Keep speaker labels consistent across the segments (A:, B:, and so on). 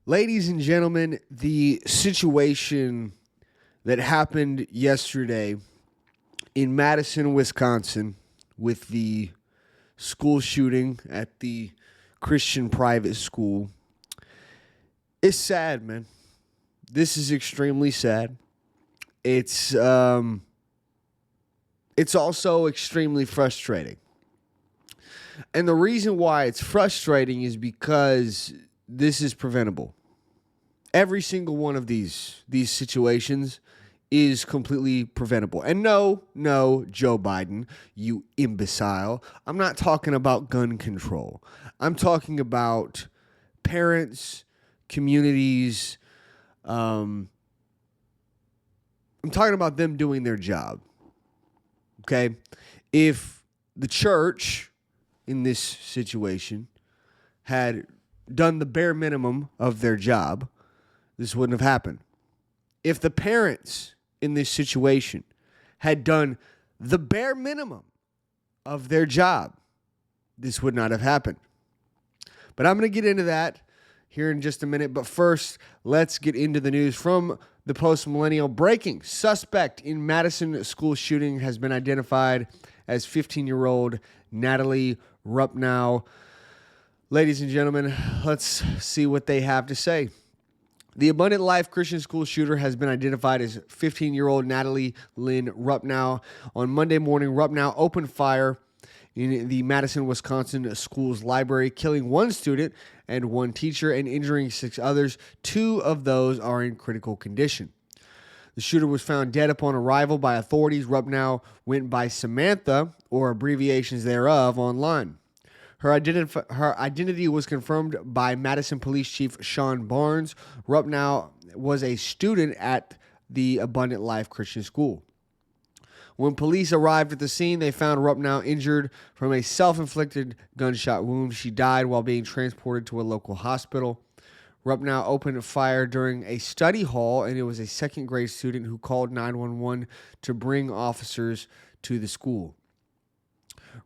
A: Ladies and gentlemen, the situation that happened yesterday in Madison, Wisconsin, with the school shooting at the Christian private school is sad, man. This is extremely sad. It's it's also extremely frustrating. And the reason why it's frustrating is because this is preventable. Every single one of these situations is completely preventable. And no, Joe Biden, you imbecile. I'm not talking about gun control. I'm talking about parents, communities. I'm talking about them doing their job. Okay? If the church in this situation had done the bare minimum of their job, this wouldn't have happened. If the parents in this situation had done the bare minimum of their job, this would not have happened. But I'm going to get into that here in just a minute. But first, let's get into the news from the Post-Millennial. Breaking: suspect in Madison school shooting has been identified as 15-year-old Natalie Rupnow. Ladies and gentlemen, let's see what they have to say. The Abundant Life Christian School shooter has been identified as 15-year-old Natalie Lynn Rupnow. On Monday morning, Rupnow opened fire in the Madison, Wisconsin school's library, killing one student and one teacher and injuring 6 others. 2 of those are in critical condition. The shooter was found dead upon arrival by authorities. Rupnow went by Samantha, or abbreviations thereof, online. Her identity was confirmed by Madison Police Chief Sean Barnes. Rupnow was a student at the Abundant Life Christian School. When police arrived at the scene, they found Rupnow injured from a self-inflicted gunshot wound. She died while being transported to a local hospital. Rupnow opened fire during a study hall, and it was a second-grade student who called 911 to bring officers to the school.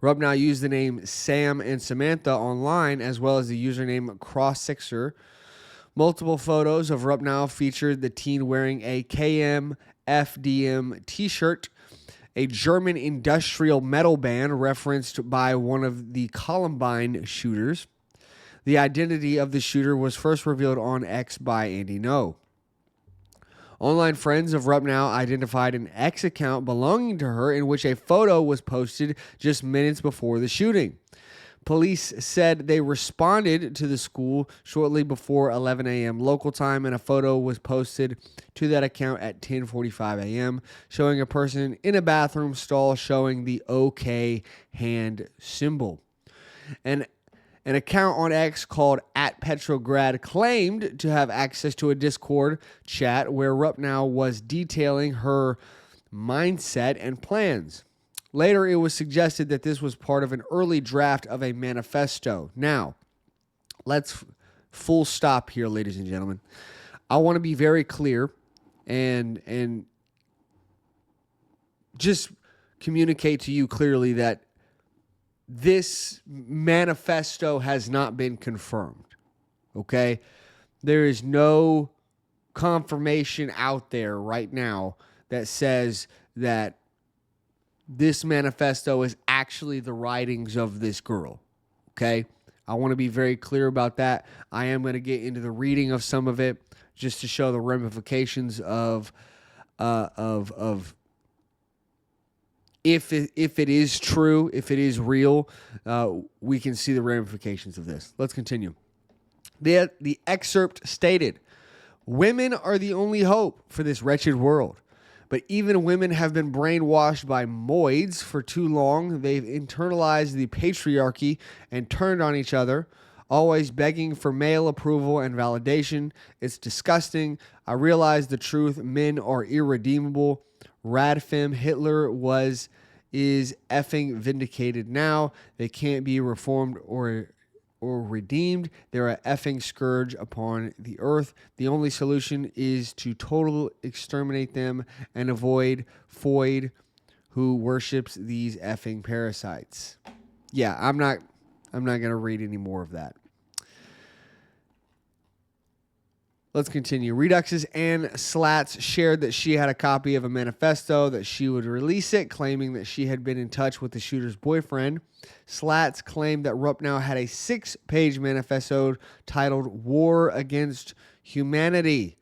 A: Rupnow used the name Sam and Samantha online, as well as the username Cross6er. Multiple photos of Rupnow featured the teen wearing a KMFDM t-shirt, a German industrial metal band referenced by one of the Columbine shooters. The identity of the shooter was first revealed on X by Andy Ngo. Online friends of Rupnow identified an X account belonging to her in which a photo was posted just minutes before the shooting. Police said they responded to the school shortly before 11 a.m. local time, and a photo was posted to that account at 10:45 a.m., showing a person in a bathroom stall showing the OK hand symbol. An account on X called @Petrograd claimed to have access to a Discord chat where Rupnow was detailing her mindset and plans. Later, it was suggested that this was part of an early draft of a manifesto. Now, let's full stop here, ladies and gentlemen. I want to be very clear and just communicate to you clearly that this manifesto has not been confirmed, okay? There is no confirmation out there right now that says that this manifesto is actually the writings of this girl, okay? I want to be very clear about that. I am going to get into the reading of some of it just to show the ramifications of if it is true, if it is real, we can see the ramifications of this. Let's continue. The excerpt stated, "Women are the only hope for this wretched world. But even women have been brainwashed by moids for too long. They've internalized the patriarchy and turned on each other, always begging for male approval and validation. It's disgusting. I realize the truth. Men are irredeemable. Radfem Hitler is effing vindicated now. They can't be reformed or redeemed. They're a effing scourge upon the earth. The only solution is to totally exterminate them and avoid Foyd, who worships these effing parasites." Yeah, I'm not going to read any more of that. Let's continue. Redux's Ann Slatz shared that she had a copy of a manifesto, that she would release it, claiming that she had been in touch with the shooter's boyfriend. Slatz claimed that Rupnow had a 6-page manifesto titled War Against Humanity.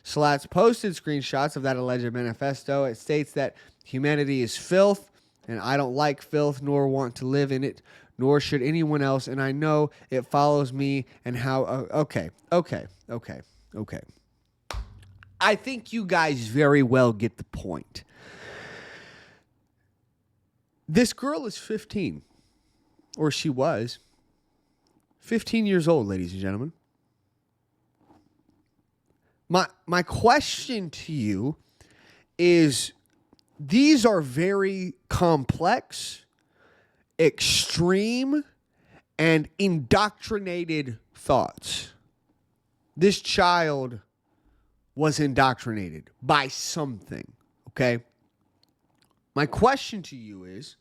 A: Slatz posted screenshots of that alleged manifesto. It states that humanity is filth, and I don't like filth nor want to live in it, nor should anyone else, and I know it follows me and how... Okay. I think you guys very well get the point. This girl is 15, or she was 15 years old, ladies and gentlemen. My question to you is, these are very complex, extreme, and indoctrinated thoughts. This child was indoctrinated by something, okay? My question to you is,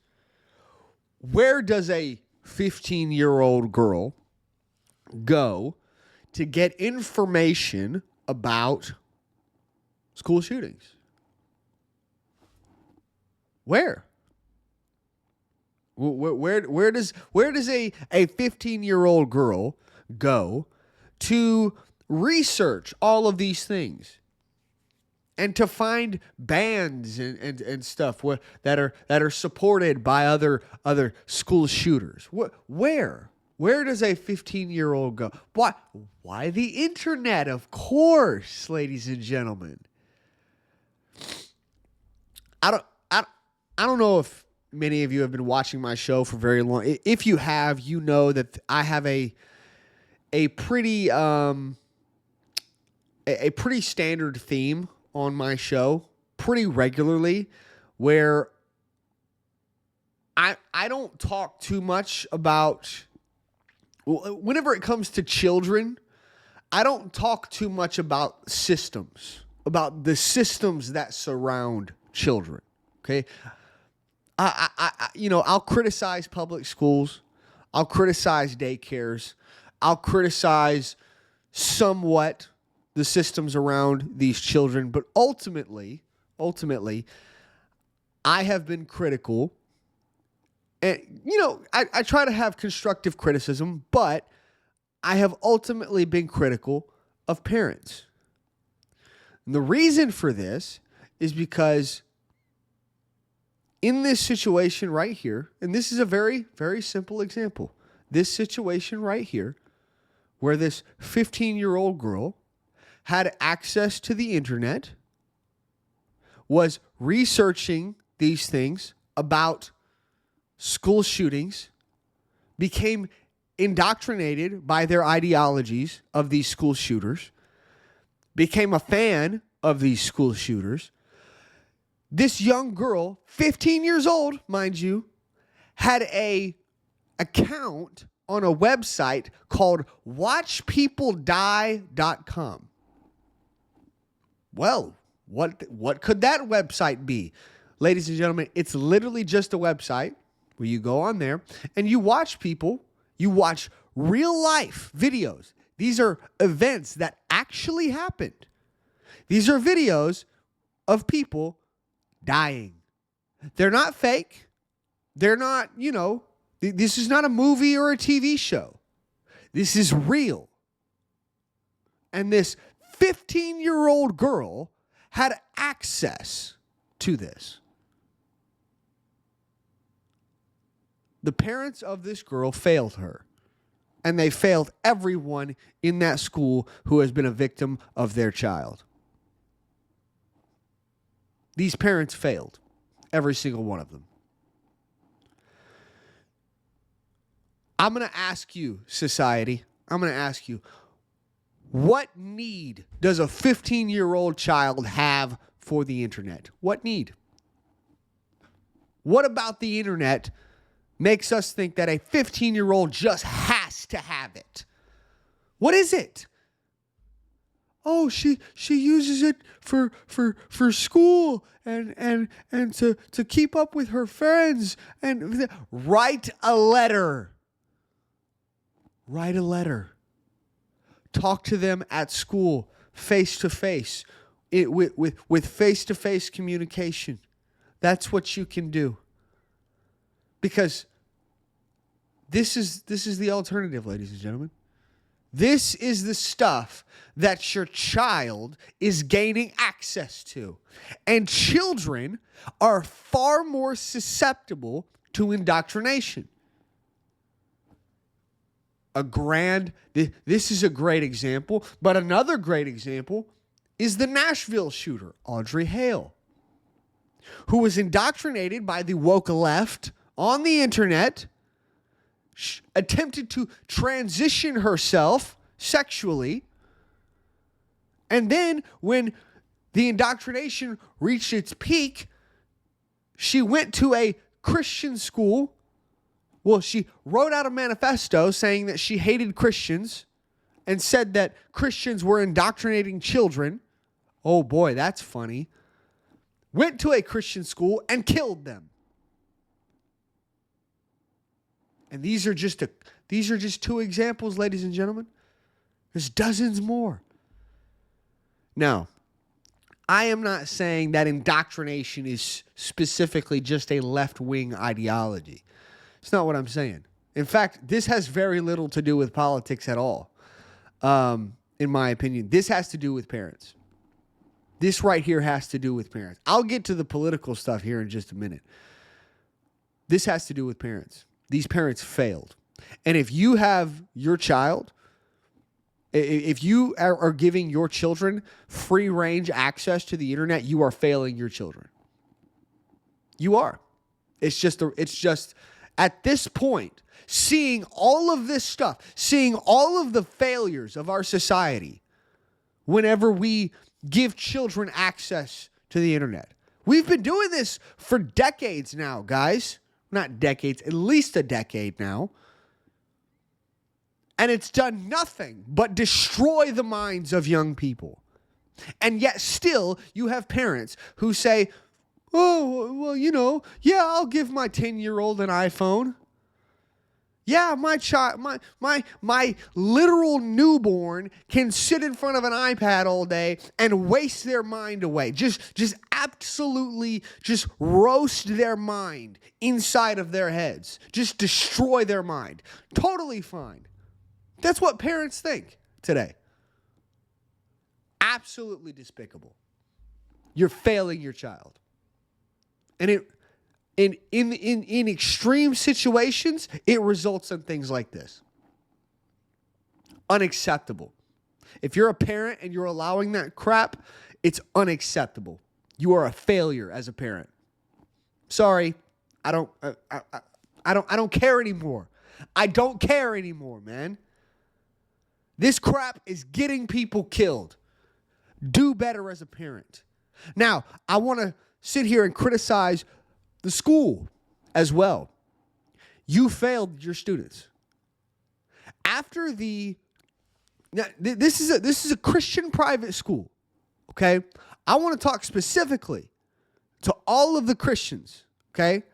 A: where does a 15-year-old girl go to get information about school shootings? Where does a 15-year-old girl go to research all of these things and to find bands and stuff that are supported by other school shooters? Where does a 15-year-old go? Why the internet, of course, ladies and gentlemen. I don't know if many of you have been watching my show for very long. If you have, you know that I have a pretty standard theme on my show pretty regularly, where I don't talk too much about... Whenever it comes to children, I don't talk too much about systems, about the systems that surround children. Okay, I'll criticize public schools, I'll criticize daycares, I'll criticize somewhat the systems around these children, but ultimately, I have been critical. And, I try to have constructive criticism, but I have ultimately been critical of parents. And the reason for this is because in this situation right here, and this is a very, very simple example, this situation right here, where this 15-year-old girl had access to the internet, was researching these things about school shootings, became indoctrinated by their ideologies of these school shooters, became a fan of these school shooters. This young girl, 15 years old, mind you, had an account on a website called watchpeopledie.com. Well, what could that website be? Ladies and gentlemen, it's literally just a website where you go on there and you watch people, you watch real life videos. These are events that actually happened. These are videos of people dying. They're not fake. They're not, this is not a movie or a TV show. This is real. And this 15-year-old girl had access to this. The parents of this girl failed her, and they failed everyone in that school who has been a victim of their child. These parents failed, every single one of them. I'm going to ask you, society, what need does a 15-year-old child have for the internet? What need? What about the internet makes us think that a 15-year-old just has to have it? What is it? Oh, she uses it for school and to keep up with her friends and write a letter. Write a letter. talk to them at school face to face, with face to face communication. That's what you can do. Because this is the alternative, ladies and gentlemen. This is the stuff that your child is gaining access to. And children are far more susceptible to indoctrination. This is a great example, but another great example is the Nashville shooter, Audrey Hale, who was indoctrinated by the woke left on the internet, attempted to transition herself sexually, and then when the indoctrination reached its peak, she went to a Christian school. Well, she wrote out a manifesto saying that she hated Christians and said that Christians were indoctrinating children. Oh boy, that's funny. Went to a Christian school and killed them. And these are just two examples, ladies and gentlemen. There's dozens more. Now, I am not saying that indoctrination is specifically just a left-wing ideology. It's not what I'm saying. In fact, this has very little to do with politics at all, in my opinion. This has to do with parents. This right here has to do with parents. I'll get to the political stuff here in just a minute. This has to do with parents. These parents failed. And if you have your child, if you are giving your children free range access to the internet, you are failing your children. You are. It's just at this point, seeing all of this stuff, seeing all of the failures of our society, whenever we give children access to the internet. We've been doing this for decades now, guys. Not decades, at least a decade now. And it's done nothing but destroy the minds of young people. And yet still, you have parents who say, oh, well, I'll give my 10-year-old an iPhone. Yeah, my child, my literal newborn can sit in front of an iPad all day and waste their mind away. Just absolutely just roast their mind inside of their heads. Just destroy their mind. Totally fine. That's what parents think today. Absolutely despicable. You're failing your child. And in extreme situations, it results in things like this. Unacceptable. If you're a parent and you're allowing that crap, it's unacceptable. You are a failure as a parent. Sorry, I don't care anymore. I don't care anymore, man. This crap is getting people killed. Do better as a parent. Now, I want to sit here and criticize the school as well. You failed your students. This is a Christian private school, okay? I want to talk specifically to all of the Christians, okay?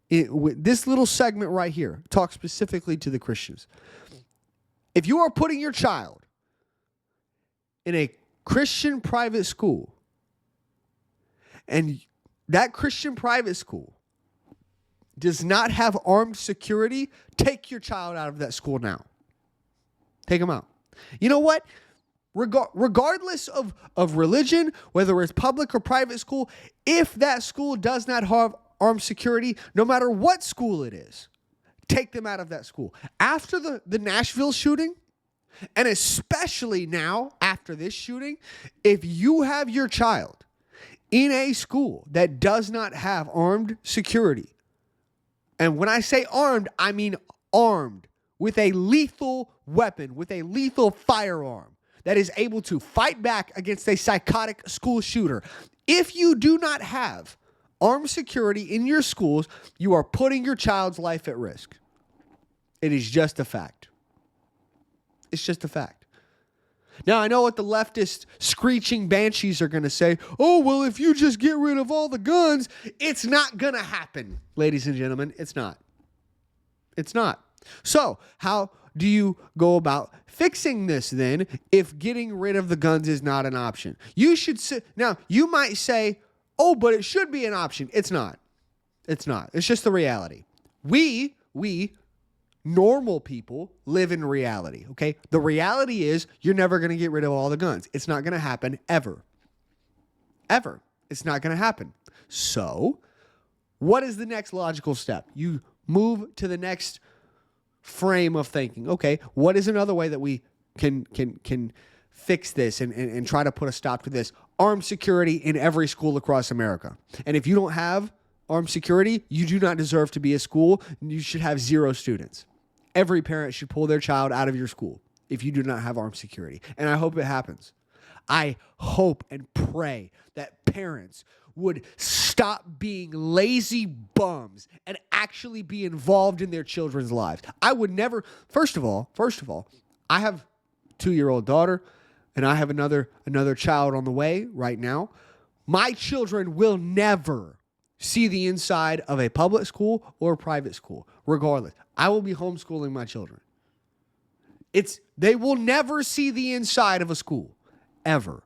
A: With this little segment right here, talk specifically to the Christians. If you are putting your child in a Christian private school, and that Christian private school does not have armed security, take your child out of that school now. Take them out. You know what? Regardless of religion, whether it's public or private school, if that school does not have armed security, no matter what school it is, take them out of that school. After the Nashville shooting, and especially now after this shooting, if you have your child in a school that does not have armed security, and when I say armed, I mean armed with a lethal weapon, with a lethal firearm that is able to fight back against a psychotic school shooter. If you do not have armed security in your schools, you are putting your child's life at risk. It is just a fact. It's just a fact. Now, I know what the leftist screeching banshees are going to say. Oh, well, if you just get rid of all the guns, it's not going to happen. Ladies and gentlemen, it's not. It's not. So, how do you go about fixing this then if getting rid of the guns is not an option? You should now you might say, "Oh, but it should be an option." It's not. It's not. It's just the reality. We normal people live in reality, okay? The reality is you're never going to get rid of all the guns. It's not going to happen ever. Ever. It's not going to happen. So, what is the next logical step? You move to the next frame of thinking. Okay, what is another way that we can fix this and try to put a stop to this? Armed security in every school across America. And if you don't have armed security, you do not deserve to be a school. You should have 0 students. Every parent should pull their child out of your school if you do not have armed security. And I hope it happens. I hope and pray that parents would stop being lazy bums and actually be involved in their children's lives. I would never, first of all, I have a 2-year-old daughter and I have another child on the way right now. My children will never see the inside of a public school or a private school, regardless. I will be homeschooling my children. They will never see the inside of a school, ever,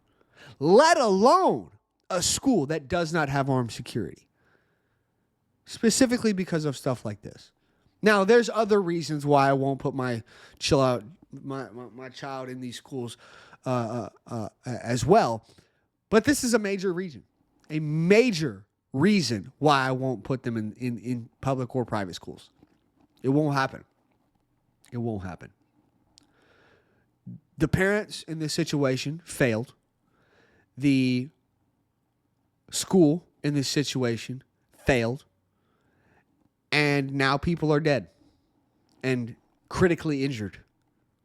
A: let alone a school that does not have armed security, specifically because of stuff like this. Now, there's other reasons why I won't put my child in these schools as well, but this is a major reason why I won't put them in public or private schools. It won't happen. It won't happen. The parents in this situation failed. The school in this situation failed. And now people are dead and critically injured,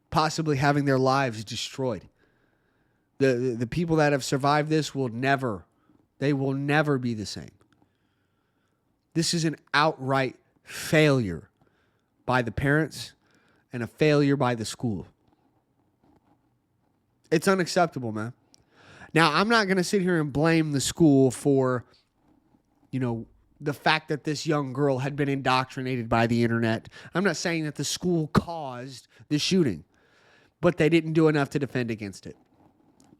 A: possibly having their lives destroyed. The people that have survived this will never be the same. This is an outright failure by the parents and a failure by the school. It's unacceptable, man. Now, I'm not going to sit here and blame the school for, the fact that this young girl had been indoctrinated by the internet. I'm not saying that the school caused the shooting, but they didn't do enough to defend against it.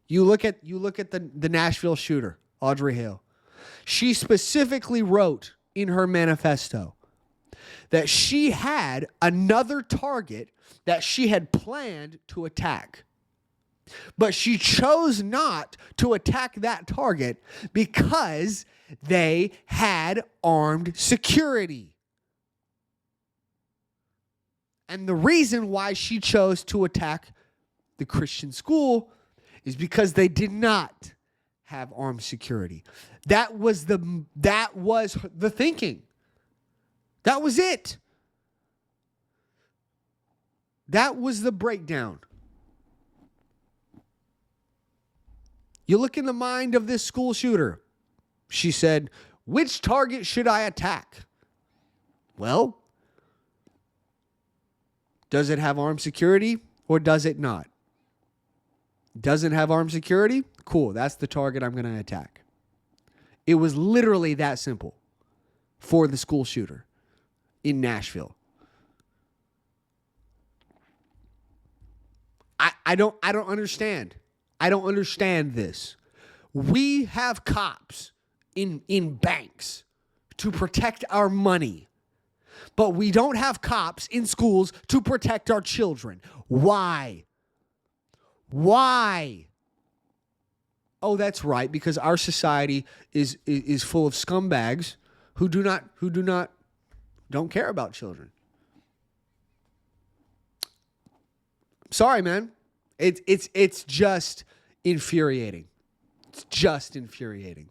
A: You look at the Nashville shooter, Audrey Hale. She specifically wrote in her manifesto that she had another target that she had planned to attack. But she chose not to attack that target because they had armed security. And the reason why she chose to attack the Christian school is because they did not have armed security. That was the thinking. That was it. That was the breakdown. You look in the mind of this school shooter. She said, "Which target should I attack?" Well, does it have armed security or does it not? Does it have armed security? Cool, that's the target I'm going to attack. It was literally that simple for the school shooter in Nashville. I don't understand. I don't understand this. We have cops in banks to protect our money, but we don't have cops in schools to protect our children. Why? Why? Oh, that's right, because our society is full of scumbags who don't care about children. Sorry, man. It's just infuriating. It's just infuriating.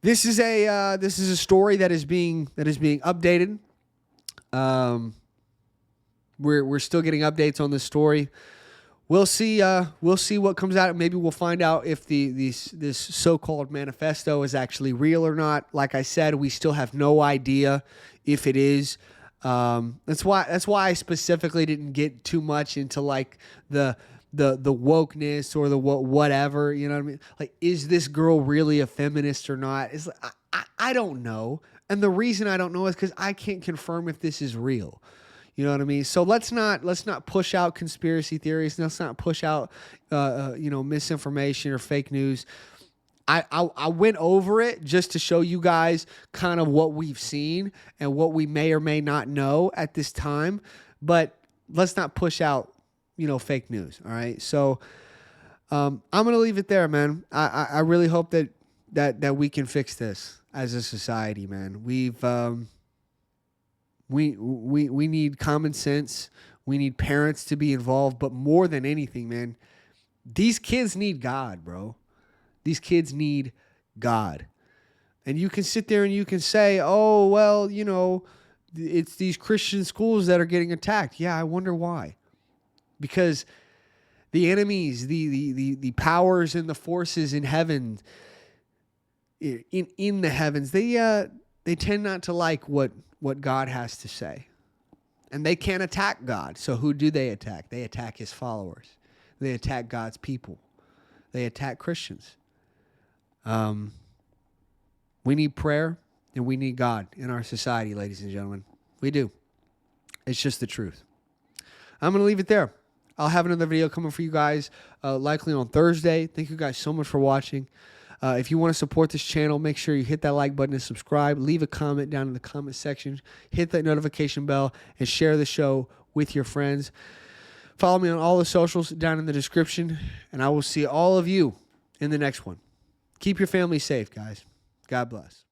A: This is a story that is being updated. We're still getting updates on this story. We'll see what comes out. Maybe we'll find out if this so-called manifesto is actually real or not. Like I said, we still have no idea if it is. That's why I specifically didn't get too much into like the wokeness or the whatever, you know what I mean? Like, is this girl really a feminist or not? It's like, I don't know. And the reason I don't know is because I can't confirm if this is real. You know what I mean? So let's not push out conspiracy theories. Let's not push out misinformation or fake news. I went over it just to show you guys kind of what we've seen and what we may or may not know at this time. But let's not push out, fake news. All right. So I'm going to leave it there, man. I really hope that we can fix this as a society, man. We need common sense. We need parents to be involved. But more than anything, man, these kids need God, bro. These kids need God. And you can sit there and you can say, oh, well, it's these Christian schools that are getting attacked. Yeah, I wonder why. Because the enemies, the powers and the forces in heaven, in the heavens, they tend not to like what God has to say. And they can't attack God. So who do they attack? They attack his followers. They attack God's people. They attack Christians. We need prayer and we need God in our society, ladies and gentlemen. We do. It's just the truth. I'm going to leave it there. I'll have another video coming for you guys, likely on Thursday. Thank you guys so much for watching. If you want to support this channel, make sure you hit that like button and subscribe. Leave a comment down in the comment section. Hit that notification bell and share the show with your friends. Follow me on all the socials down in the description, and I will see all of you in the next one. Keep your family safe, guys. God bless.